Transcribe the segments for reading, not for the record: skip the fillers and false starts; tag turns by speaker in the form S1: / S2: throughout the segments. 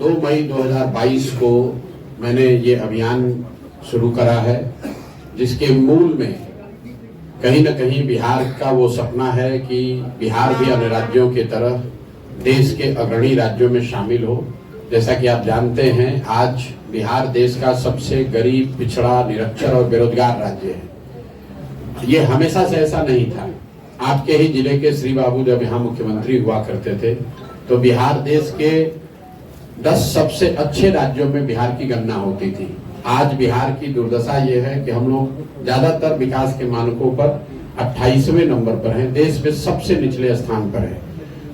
S1: 2 मई 2022 को मैंने ये अभियान शुरू करा है, जिसके मूल में कहीं न कहीं बिहार का वो सपना है कि बिहार भी अन्य राज्यों की तरह देश के अग्रणी राज्यों में शामिल हो। जैसा कि आप जानते हैं, आज बिहार देश का सबसे गरीब, पिछड़ा, निरक्षर और बेरोजगार राज्य है। ये हमेशा से ऐसा नहीं था। आपके ही जिले के श्री बाबू जब यहाँ मुख्यमंत्री हुआ करते थे तो बिहार देश के 10 सबसे अच्छे राज्यों में बिहार की गणना होती थी। आज बिहार की दुर्दशा ये है कि हम लोग ज्यादातर विकास के मानकों पर 28वें नंबर पर हैं, देश में सबसे निचले स्थान पर है।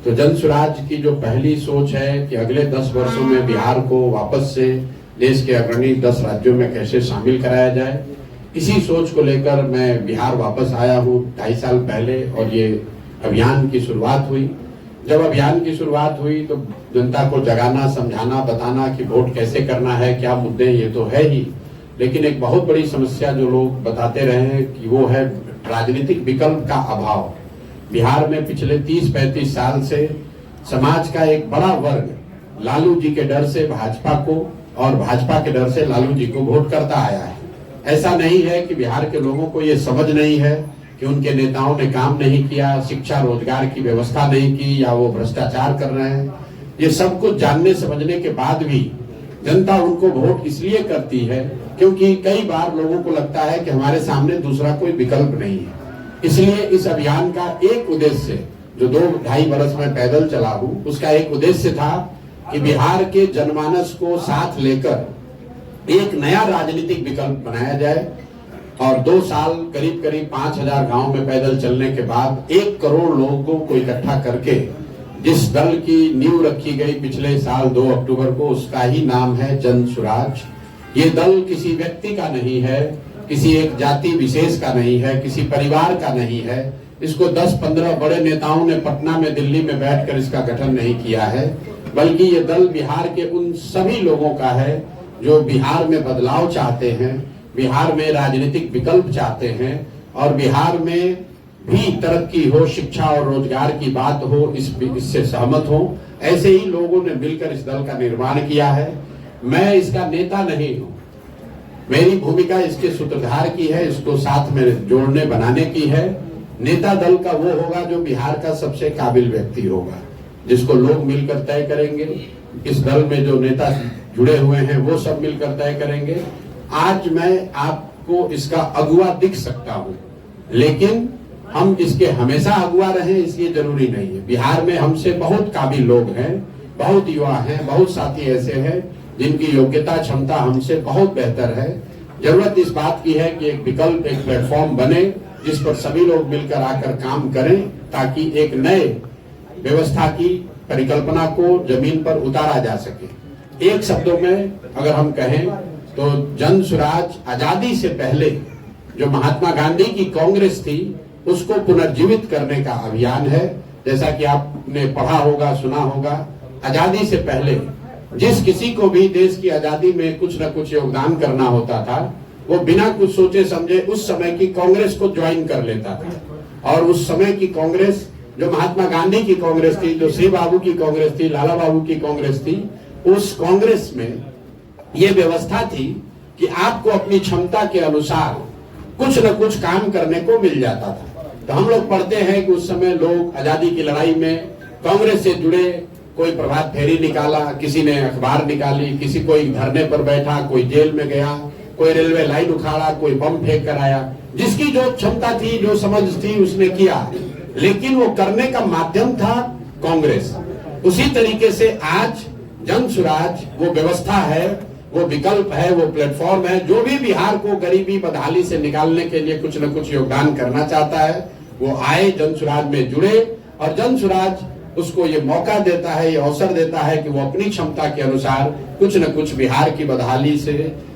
S1: तो जन स्वराज की जो पहली सोच है कि अगले 10 वर्षों में बिहार को वापस से देश के अग्रणी 10 राज्यों में कैसे शामिल कराया जाए, इसी सोच को लेकर मैं बिहार वापस आया हूँ 2.5 साल पहले और ये अभियान की शुरुआत हुई। जब अभियान की शुरुआत हुई तो जनता को जगाना, समझाना, बताना कि वोट कैसे करना है, क्या मुद्दे, ये तो है ही, लेकिन एक बहुत बड़ी समस्या जो लोग बताते रहे हैं कि वो है राजनीतिक विकल्प का अभाव। बिहार में पिछले 30-35 साल से समाज का एक बड़ा वर्ग लालू जी के डर से भाजपा को और भाजपा के डर से लालू जी को वोट करता आया है। ऐसा नहीं है कि बिहार के लोगों को ये समझ नहीं है कि उनके नेताओं ने काम नहीं किया, शिक्षा रोजगार की व्यवस्था नहीं की या वो भ्रष्टाचार कर रहे हैं। ये सब कुछ जानने समझने के बाद भी जनता उनको वोट इसलिए करती है क्योंकि कई बार लोगों को लगता है कि हमारे सामने दूसरा कोई विकल्प नहीं है। इसलिए इस अभियान का एक उद्देश्य, जो 2-2.5 वर्ष में पैदल चला हूँ, उसका एक उद्देश्य था कि बिहार के जनमानस को साथ लेकर एक नया राजनीतिक विकल्प बनाया जाए। और 2 साल करीब 5000 गांव में पैदल चलने के बाद 1 करोड़ लोगों को इकट्ठा करके जिस दल की नींव रखी गई पिछले साल 2 अक्टूबर को, उसका ही नाम है जन स्वराज। ये दल किसी व्यक्ति का नहीं है, किसी एक जाति विशेष का नहीं है, किसी परिवार का नहीं है। इसको 10-15 बड़े नेताओं ने पटना में, दिल्ली में बैठकर इसका गठन नहीं किया है, बल्कि ये दल बिहार के उन सभी लोगों का है जो बिहार में बदलाव चाहते हैं, बिहार में राजनीतिक विकल्प चाहते हैं और बिहार में भी तरक्की हो, शिक्षा और रोजगार की बात हो, इससे सहमत हो। ऐसे ही लोगों ने मिलकर इस दल का निर्माण किया है। मैं इसका नेता नहीं हूँ, मेरी भूमिका इसके सूत्रधार की है, इसको साथ में जोड़ने बनाने की है। नेता दल का वो होगा जो बिहार का सबसे काबिल व्यक्ति होगा, जिसको लोग मिलकर तय करेंगे। इस दल में जो नेता जुड़े हुए हैं वो सब मिलकर तय करेंगे। आज मैं आपको इसका अगुवा दिख सकता हूँ, लेकिन हम इसके हमेशा अगुवा रहें इसलिए जरूरी नहीं है। बिहार में हमसे बहुत काबिल लोग हैं, बहुत युवा हैं, बहुत साथी ऐसे हैं जिनकी योग्यता, क्षमता हमसे बहुत बेहतर है। जरूरत इस बात की है कि एक विकल्प, एक प्लेटफॉर्म बने जिस पर सभी लोग मिलकर आकर काम करें, ताकि एक नए व्यवस्था की परिकल्पना को जमीन पर उतारा जा सके। एक शब्दों में अगर हम कहें तो जन स्वराज आजादी से पहले जो महात्मा गांधी की कांग्रेस थी उसको पुनर्जीवित करने का अभियान है। जैसा कि आपने पढ़ा होगा, सुना होगा, आजादी से पहले जिस किसी को भी देश की आजादी में कुछ न कुछ योगदान करना होता था, वो बिना कुछ सोचे समझे उस समय की कांग्रेस को ज्वाइन कर लेता था। और उस समय की कांग्रेस जो महात्मा गांधी की कांग्रेस थी, जो श्री बाबू की कांग्रेस थी, लाला बाबू की कांग्रेस थी, उस कांग्रेस में ये व्यवस्था थी कि आपको अपनी क्षमता के अनुसार कुछ न कुछ काम करने को मिल जाता था। तो हम लोग पढ़ते हैं कि उस समय लोग आजादी की लड़ाई में कांग्रेस से जुड़े, कोई प्रभात फेरी निकाला, किसी ने अखबार निकाली, किसी कोई धरने पर बैठा, कोई जेल में गया, कोई रेलवे लाइन उखाड़ा, कोई बम फेंक कर आया। जिसकी जो क्षमता थी, जो समझ थी, उसने किया, लेकिन वो करने का माध्यम था कांग्रेस। उसी तरीके से आज जन स्वराज वो व्यवस्था है, वो विकल्प है, वो प्लेटफॉर्म है। जो भी बिहार को गरीबी, बदहाली से निकालने के लिए कुछ न कुछ योगदान करना चाहता है, वो आए, जन स्वराज में जुड़े। और जन स्वराज उसको ये मौका देता है, ये अवसर देता है कि वो अपनी क्षमता के अनुसार कुछ न कुछ बिहार की बदहाली से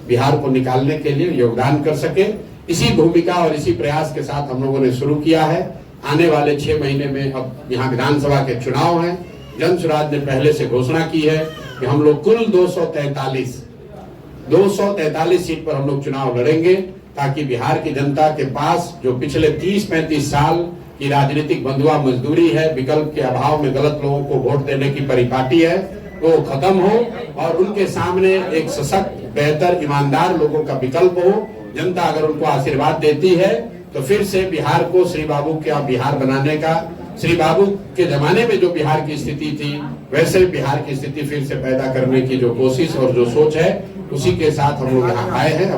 S1: बिहार को निकालने के लिए योगदान कर सके। इसी भूमिका और इसी प्रयास के साथ हम लोगों ने शुरू किया है। आने वाले 6 महीने में अब यहाँ विधानसभा के चुनाव हैं। जन स्वराज ने पहले से घोषणा की है कि हम लोग कुल 243 सीट पर हम लोग चुनाव लड़ेंगे, ताकि बिहार की जनता के पास जो पिछले 30-35 साल की राजनीतिक बंधुआ मजदूरी है, विकल्प के अभाव में गलत लोगों को वोट देने की परिपाटी है, वो खत्म हो और उनके सामने एक सशक्त, बेहतर, ईमानदार लोगों का विकल्प हो। जनता अगर उनको आशीर्वाद देती है तो फिर से बिहार को श्री बाबू का बिहार बनाने का, श्री बाबू के जमाने में जो बिहार की स्थिति थी वैसे बिहार की स्थिति फिर से पैदा करने की जो कोशिश और जो सोच है, उसी के साथ हम लोग यहाँ आए हैं।